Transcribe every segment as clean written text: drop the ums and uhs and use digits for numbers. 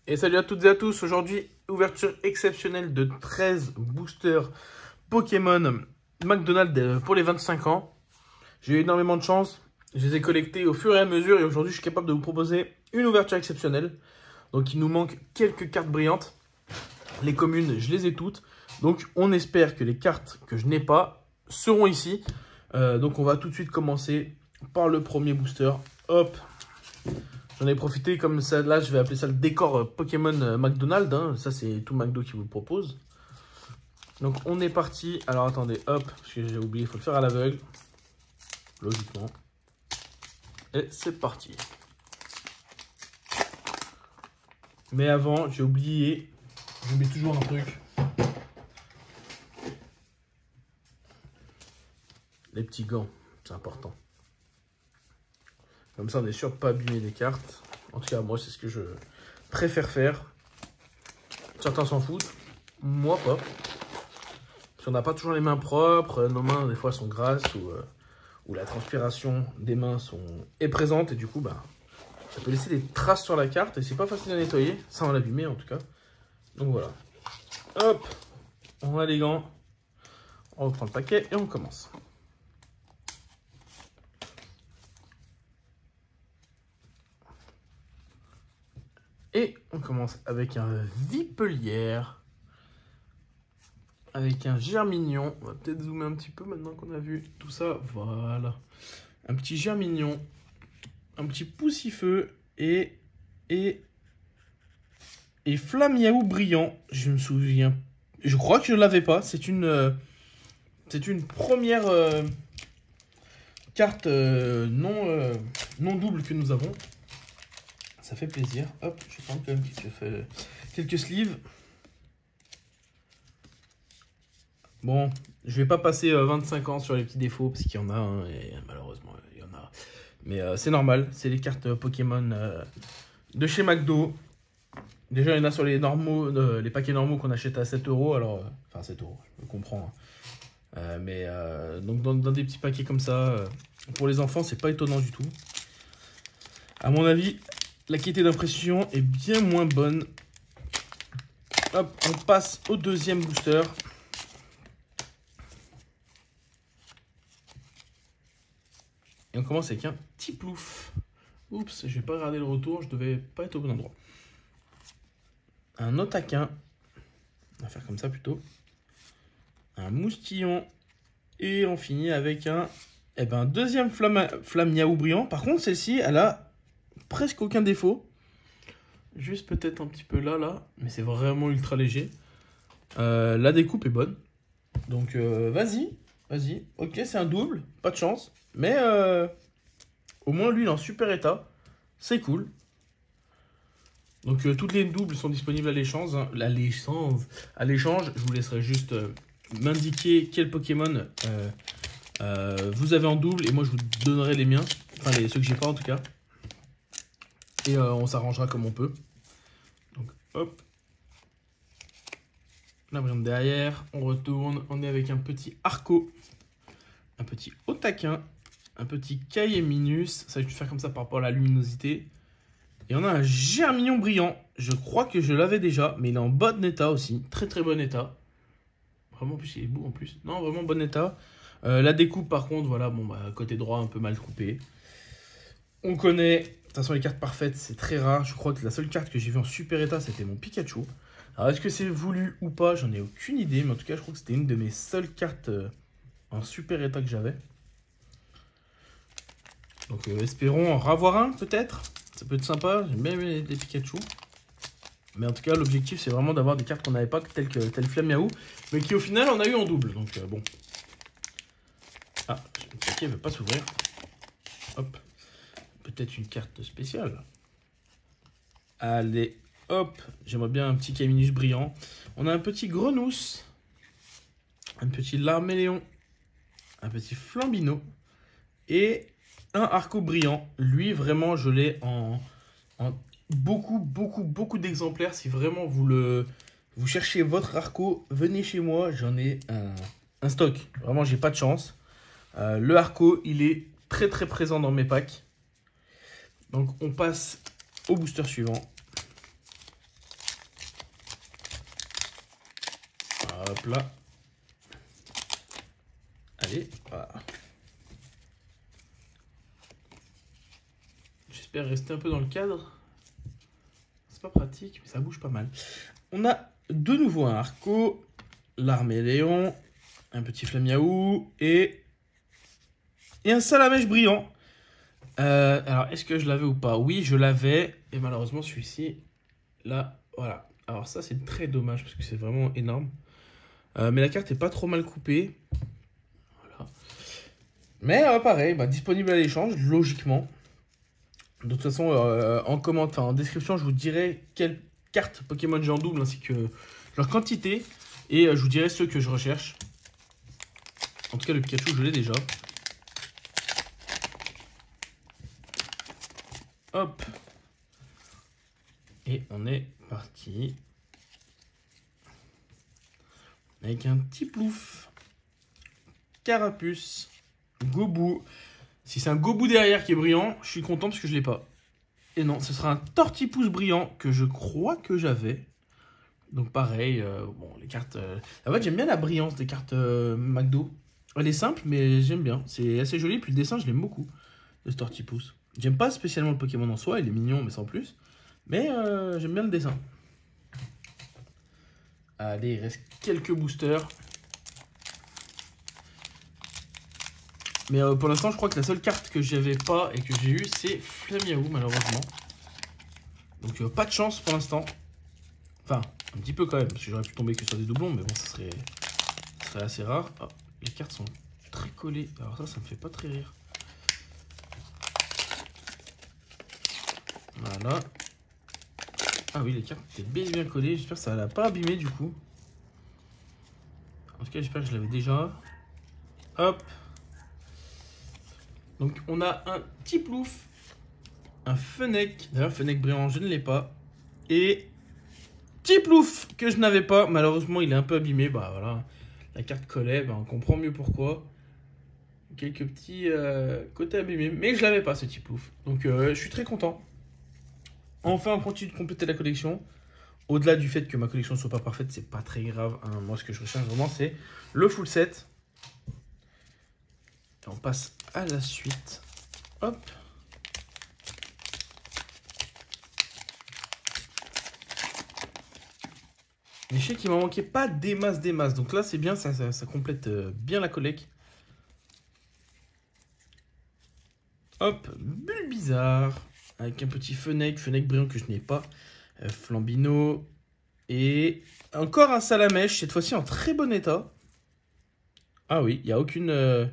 Et salut à toutes et à tous, aujourd'hui ouverture exceptionnelle de 13 boosters Pokémon McDonald's pour les 25 ans. J'ai eu énormément de chance, je les ai collectés au fur et à mesure et aujourd'hui je suis capable de vous proposer une ouverture exceptionnelle. Donc il nous manque quelques cartes brillantes, les communes je les ai toutes. Donc on espère que les cartes que je n'ai pas seront ici. Donc on va tout de suite commencer par le premier booster, hop. J'en ai profité comme ça, là je vais appeler ça le décor Pokémon McDonald's, hein. Ça c'est tout McDo qui vous le propose. Donc on est parti, alors attendez, hop, parce que j'ai oublié, il faut le faire à l'aveugle, logiquement. Et c'est parti. Mais avant, j'ai oublié, j'oublie toujours un truc. Les petits gants, c'est important. Comme ça, on est sûr de ne pas abîmer les cartes. En tout cas, moi, c'est ce que je préfère faire. Certains s'en foutent. Moi, pas. Parce qu'on n'a pas toujours les mains propres. Nos mains, des fois, sont grasses ou la transpiration des mains est présente. Et du coup, bah, ça peut laisser des traces sur la carte. Et c'est pas facile à nettoyer, sans l'abîmer, en tout cas. Donc, voilà. Hop, on a les gants. On reprend le paquet et on commence. Et on commence avec un Vipelière, avec un Germignon. On va peut-être zoomer un petit peu maintenant qu'on a vu tout ça. Voilà. Un petit Germignon, un petit Poussifeu et Flamiaou brillant. Je me souviens. Je crois que je ne l'avais pas. C'est une première carte non double que nous avons. Ça fait plaisir. Hop, je prends quand même quelques sleeves. Bon, je vais pas passer 25 ans sur les petits défauts, parce qu'il y en a, hein, et malheureusement, il y en a. Mais c'est normal, c'est les cartes Pokémon de chez McDo. Déjà, il y en a sur les normaux, les paquets normaux qu'on achète à 7 €. Alors, enfin, 7 €, je comprends. Hein. Donc, dans des petits paquets comme ça, pour les enfants, c'est pas étonnant du tout. À mon avis, la qualité d'impression est bien moins bonne. Hop, on passe au deuxième booster. Et on commence avec un Tiplouf. Oups, je vais pas regarder le retour, je devais pas être au bon endroit. Un Otaquin. On va faire comme ça plutôt. Un Moustillon. Et on finit avec un deuxième Flamiaou brillant. Par contre, celle-ci, elle a presque aucun défaut. Juste peut-être un petit peu là. Mais c'est vraiment ultra léger. La découpe est bonne. Donc, vas-y. Ok, c'est un double. Pas de chance. Mais au moins, lui, il est en super état. C'est cool. Donc, toutes les doubles sont disponibles à l'échange. Hein. À l'échange, je vous laisserai juste m'indiquer quel Pokémon vous avez en double. Et moi, je vous donnerai les miens. Enfin, ceux que j'ai pas, en tout cas. Et on s'arrangera comme on peut. Donc, hop. La brillante derrière. On retourne. On est avec un petit Arco. Un petit Otaquin. Un petit Cailleminus. Ça, je vais faire comme ça par rapport à la luminosité. Et on a un Germignon brillant. Je crois que je l'avais déjà. Mais il est en bon état aussi. Très très bon état. Vraiment, en plus, il est beau en plus. Non, vraiment bon état. La découpe, par contre, voilà. Bon, bah, côté droit, un peu mal coupé. On connaît. De toute façon, les cartes parfaites, c'est très rare. Je crois que la seule carte que j'ai vue en super état, c'était mon Pikachu. Alors, est-ce que c'est voulu ou pas? J'en ai aucune idée. Mais en tout cas, je crois que c'était une de mes seules cartes en super état que j'avais. Donc, espérons en revoir un, peut-être. Ça peut être sympa. J'aime bien les Pikachu. Mais en tout cas, l'objectif, c'est vraiment d'avoir des cartes qu'on n'avait pas, tel Flamiaou. Mais qui, au final, on a eu en double. Donc, bon. Ah, le paquet ne veut pas s'ouvrir. Hop. Peut-être une carte spéciale. Allez, hop. J'aimerais bien un petit Caminus brillant. On a un petit Grenousse. Un petit Larméléon. Un petit Flambino. Et un Arco brillant. Lui, vraiment, je l'ai en beaucoup d'exemplaires. Si vraiment vous cherchez votre Arco, venez chez moi. J'en ai un stock. Vraiment, j'ai pas de chance. Le Arco, il est très présent dans mes packs. Donc, on passe au booster suivant. Hop là. Allez, voilà. J'espère rester un peu dans le cadre. C'est pas pratique, mais ça bouge pas mal. On a de nouveau un Arco, l'Arméléon, un petit Flamiaou et un Salamèche brillant. Alors, est-ce que je l'avais ou pas? Oui, je l'avais. Et malheureusement, celui-ci, là, voilà. Alors ça, c'est très dommage parce que c'est vraiment énorme. Mais la carte est pas trop mal coupée. Voilà. Mais pareil, disponible à l'échange, logiquement. De toute façon, en description, je vous dirai quelles cartes Pokémon j'ai en double ainsi que leur quantité. Et je vous dirai ceux que je recherche. En tout cas, le Pikachu, je l'ai déjà. Hop. Et on est parti. Avec un petit plouf. Carapuce. Gobou. Si c'est un Gobou derrière qui est brillant, je suis content parce que je ne l'ai pas. Et non, ce sera un Tortipousse brillant que je crois que j'avais. Donc pareil, bon, les cartes... En fait, j'aime bien la brillance des cartes McDo. Elle est simple, mais j'aime bien. C'est assez joli, puis le dessin, je l'aime beaucoup, de ce Tortipousse. J'aime pas spécialement le Pokémon en soi, il est mignon, mais sans plus. Mais j'aime bien le dessin. Allez, il reste quelques boosters. Mais pour l'instant, je crois que la seule carte que j'avais pas et que j'ai eu, c'est Flamiaou, malheureusement. Donc pas de chance pour l'instant. Enfin, un petit peu quand même, parce que j'aurais pu tomber que sur des doublons, mais bon, ça serait assez rare. Oh, les cartes sont très collées. Alors ça me fait pas très rire. Voilà. Ah oui, les cartes étaient bien collées. J'espère que ça l'a pas abîmé du coup. En tout cas, j'espère que je l'avais déjà. Hop. Donc, on a un petit plouf. Un Fennec. D'ailleurs, Fennec brillant, je ne l'ai pas. Et petit plouf que je n'avais pas. Malheureusement, il est un peu abîmé. Bah voilà. La carte collait. Bah, on comprend mieux pourquoi. Quelques petits côtés abîmés. Mais je l'avais pas, ce petit plouf. Donc, je suis très content. Enfin, on continue de compléter la collection. Au-delà du fait que ma collection ne soit pas parfaite, c'est pas très grave. Hein. Moi, ce que je recherche vraiment, c'est le full set. Et on passe à la suite. Hop. Mais je sais qu'il m'en manquait pas des masses. Donc là, c'est bien, ça complète bien la collecte. Hop, Bulbizarre. Avec un petit Fennec brillant que je n'ai pas. Flambino. Et encore un Salamèche, cette fois-ci en très bon état. Ah oui, il n'y a aucune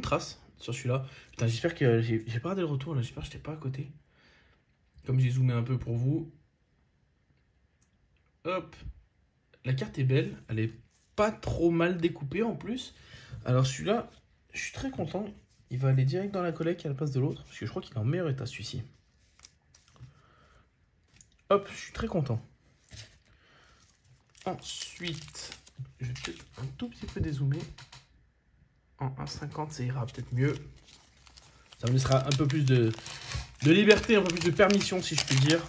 trace sur celui-là. Putain, j'espère que j'ai pas regardé le retour là, j'espère que je n'étais pas à côté. Comme j'ai zoomé un peu pour vous. Hop. La carte est belle, elle est pas trop mal découpée en plus. Alors celui-là, je suis très content. Il va aller direct dans la collecte à la place de l'autre. Parce que je crois qu'il est en meilleur état celui-ci. Hop, je suis très content. Ensuite, je vais peut-être un tout petit peu dézoomer. En 1,50, ça ira peut-être mieux. Ça me laissera un peu plus de liberté, un peu plus de permission, si je puis dire.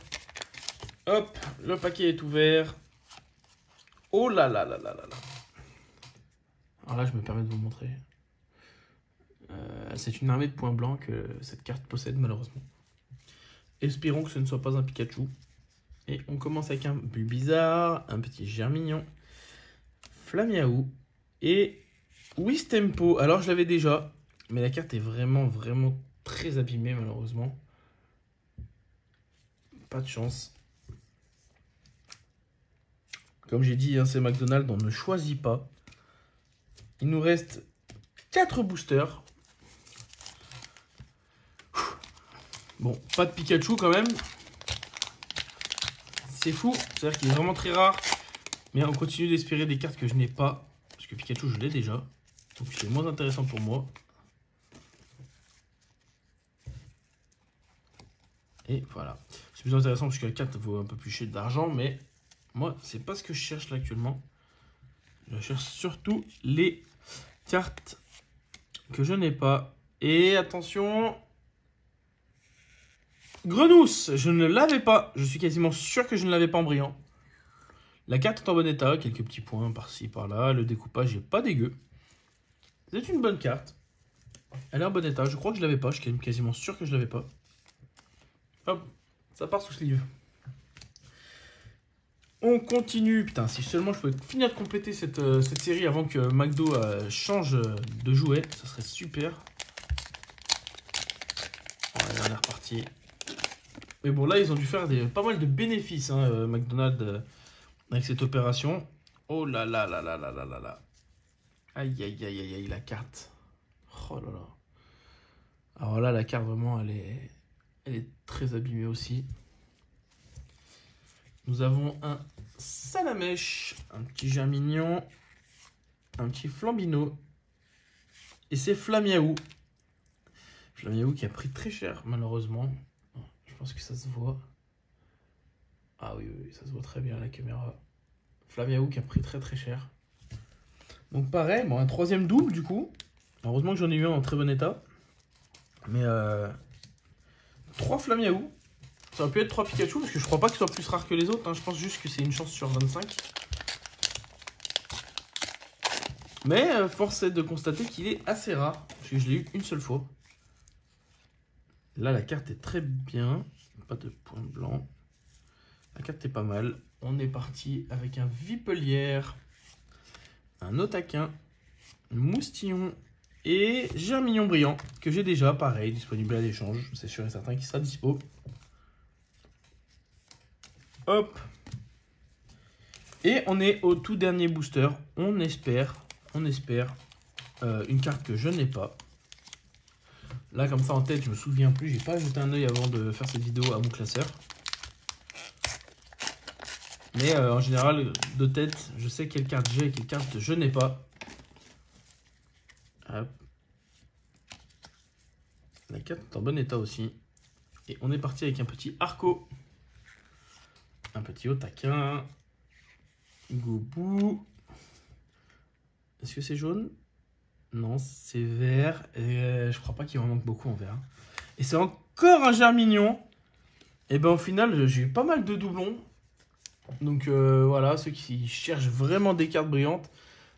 Hop, le paquet est ouvert. Oh là là là là là là. Alors là, je me permets de vous montrer. C'est une armée de points blancs que cette carte possède, malheureusement. Espérons que ce ne soit pas un Pikachu. Et on commence avec un Bulbizarre, un petit Germignon, Flamiaou et Wistempo. Alors je l'avais déjà, mais la carte est vraiment très abîmée malheureusement. Pas de chance. Comme j'ai dit, hein, c'est McDonald's, on ne choisit pas. Il nous reste 4 boosters. Bon, pas de Pikachu quand même. C'est fou, c'est-à-dire qu'il est vraiment très rare. Mais on continue d'espérer des cartes que je n'ai pas. Parce que Pikachu, je l'ai déjà. Donc c'est moins intéressant pour moi. Et voilà. C'est plus intéressant parce que la carte vaut un peu plus cher d'argent. Mais moi, c'est pas ce que je cherche là actuellement. Je cherche surtout les cartes que je n'ai pas. Et attention... Grenousse, je ne l'avais pas. Je suis quasiment sûr que je ne l'avais pas en brillant. La carte est en bon état, quelques petits points par-ci, par-là. Le découpage n'est pas dégueu. C'est une bonne carte. Elle est en bon état. Je crois que je l'avais pas. Je suis quasiment sûr que je l'avais pas. Hop, ça part sous sleeve. On continue. Putain, si seulement je pouvais finir de compléter cette série avant que McDo change de jouet, ça serait super. Allez, on est reparti. Mais bon, là, ils ont dû faire pas mal de bénéfices, hein, McDonald's, avec cette opération. Oh là là là là là là là là. Aïe, aïe, aïe, aïe, aïe, la carte. Oh là là. Alors là, la carte, vraiment, elle est très abîmée aussi. Nous avons un Salamèche, un petit Germignon, un petit Flambino. Et c'est Flamiaou. Flamiaou qui a pris très cher, malheureusement. Je pense que ça se voit. Ah oui, oui, ça se voit très bien à la caméra. Flamiaou qui a pris très très cher. Donc pareil, bon, un troisième double du coup. Heureusement que j'en ai eu un en très bon état. Mais 3 Flamiaou. Ça aurait pu être 3 Pikachu parce que je crois pas qu'il soit plus rare que les autres. Hein. Je pense juste que c'est une chance sur 25. Mais force est de constater qu'il est assez rare. Parce que je l'ai eu une seule fois. Là, la carte est très bien. Pas de point blanc. La carte est pas mal. On est parti avec un Vipelière, un Otaquin, un Moustillon et Germignon Brillant que j'ai déjà, pareil, disponible à l'échange. C'est sûr et certain qu'il sera dispo. Hop. Et on est au tout dernier booster. On espère une carte que je n'ai pas. Là, comme ça en tête, je me souviens plus. J'ai pas jeté un œil avant de faire cette vidéo à mon classeur. Mais en général, de tête, je sais quelle carte j'ai et quelle carte je n'ai pas. Hop. La carte est en bon état aussi. Et on est parti avec un petit Arco. Un petit Otaquin. Goubou. Est-ce que c'est jaune? Non, c'est vert. Et je crois pas qu'il en manque beaucoup en vert. Et c'est encore un Germignon. Et ben au final, j'ai eu pas mal de doublons. Donc voilà, ceux qui cherchent vraiment des cartes brillantes,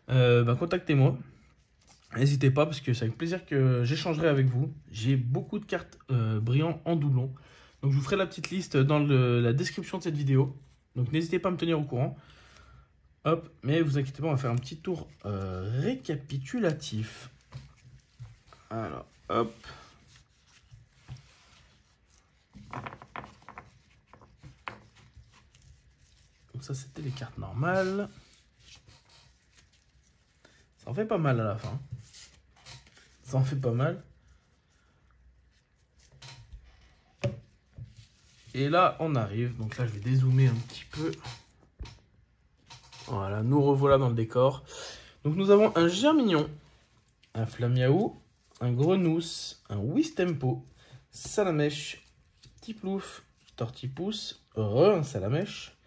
contactez-moi. N'hésitez pas parce que c'est avec plaisir que j'échangerai avec vous. J'ai beaucoup de cartes brillantes en doublon. Donc je vous ferai la petite liste dans la description de cette vidéo. Donc n'hésitez pas à me tenir au courant. Hop, mais vous inquiétez pas, on va faire un petit tour récapitulatif. Alors, hop. Donc ça, c'était les cartes normales. Ça en fait pas mal à la fin. Ça en fait pas mal. Et là, on arrive. Donc là, je vais dézoomer un petit peu. Voilà, nous revoilà dans le décor. Donc nous avons un Germignon, un Flamiaou, un Grenousse, un Wistempo, Salamèche, Tiplouf, Tortipousse, un Salamèche,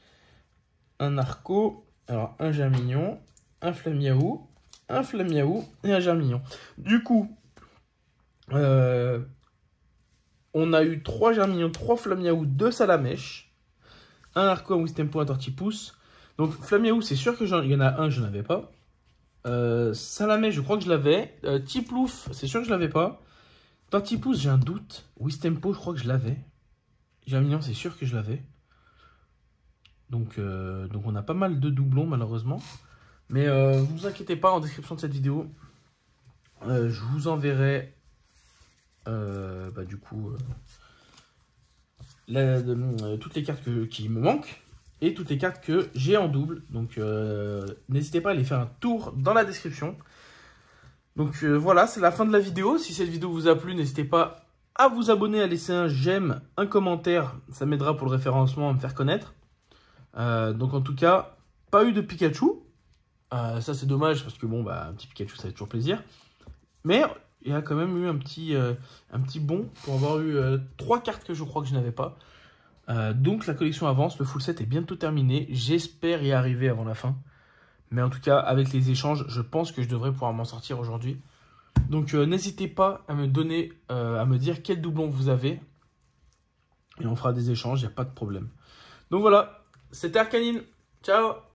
un Arco, alors un Germignon, un Flamiaou et un Germignon. Du coup, on a eu 3 Germignons, 3 Flamiaou, 2 Salamèche, un Arco, un Wistempo, un Tortipousse. Donc Flamiaou, c'est sûr que il y en a un, je n'avais pas. Salamèche, je crois que je l'avais. Tiplouf, c'est sûr que je l'avais pas. Tortipousse, j'ai un doute. Wistempo, je crois que je l'avais. Germignon, c'est sûr que je l'avais. Donc on a pas mal de doublons malheureusement. Mais ne vous inquiétez pas, en description de cette vidéo, je vous enverrai du coup toutes les cartes qui me manquent et toutes les cartes que j'ai en double. Donc n'hésitez pas à aller faire un tour dans la description. Donc voilà, c'est la fin de la vidéo. Si cette vidéo vous a plu, n'hésitez pas à vous abonner, à laisser un j'aime, un commentaire. Ça m'aidera pour le référencement, à me faire connaître. Donc en tout cas, pas eu de Pikachu. Ça c'est dommage parce que bon, un petit Pikachu ça fait toujours plaisir. Mais il y a quand même eu un petit bond pour avoir eu 3 cartes que je crois que je n'avais pas. Donc la collection avance, le full set est bientôt terminé. J'espère y arriver avant la fin. Mais en tout cas, avec les échanges, je pense que je devrais pouvoir m'en sortir aujourd'hui. Donc n'hésitez pas à me donner, à me dire quel doublon vous avez. Et on fera des échanges, il n'y a pas de problème. Donc voilà, c'était Arcanine. Ciao!